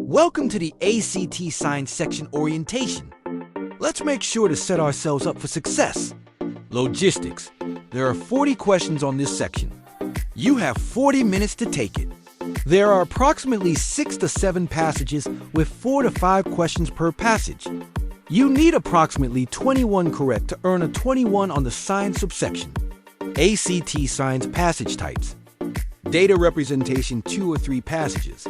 Welcome to the ACT Science section orientation. Let's make sure to set ourselves up for success. Logistics. There are 40 questions on this section. You have 40 minutes to take it. There are approximately 6 to 7 passages with 4 to 5 questions per passage. You need approximately 21 correct to earn a 21 on the science subsection. ACT Science passage types. Data representation 2 or 3 passages.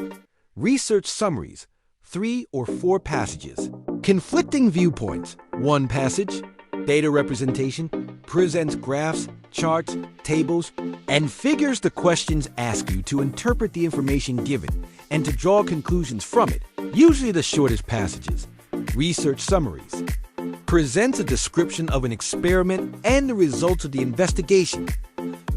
Research summaries 3 or 4 passages. Conflicting viewpoints 1 passage. Data representation presents graphs, charts, tables, and figures the questions ask you to interpret the information given and to draw conclusions from it, usually the shortest passages. Research summaries presents a description of an experiment and the results of the investigation.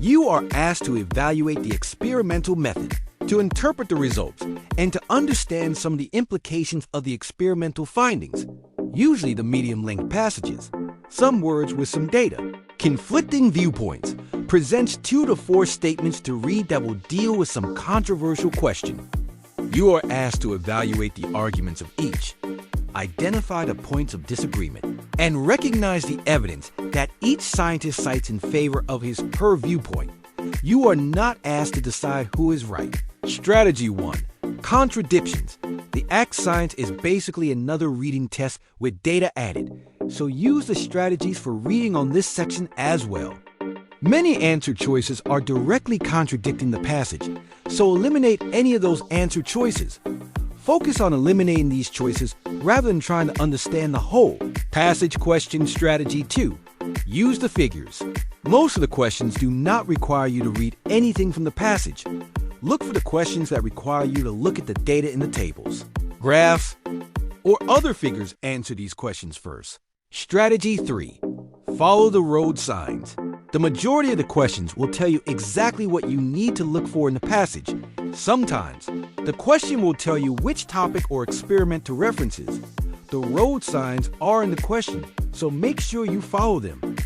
You are asked to evaluate the experimental method, to interpret the results, and to understand some of the implications of the experimental findings, usually the medium-length passages. Some words with some data. Conflicting viewpoints presents 2 to 4 statements to read that will deal with some controversial question. You are asked to evaluate the arguments of each, identify the points of disagreement, and recognize the evidence that each scientist cites in favor of his/her viewpoint. You are not asked to decide who is right. Strategy 1. Contradictions. The ACT Science is basically another reading test with data added, so use the strategies for reading on this section as well. Many answer choices are directly contradicting the passage, so eliminate any of those answer choices. Focus on eliminating these choices rather than trying to understand the whole. Passage question strategy 2. Use the figures. Most of the questions do not require you to read anything from the passage. Look for the questions that require you to look at the data in the tables. Graphs or other figures answer these questions first. Strategy 3. Follow the road signs. The majority of the questions will tell you exactly what you need to look for in the passage. Sometimes, the question will tell you which topic or experiment to reference. The road signs are in the question, so make sure you follow them.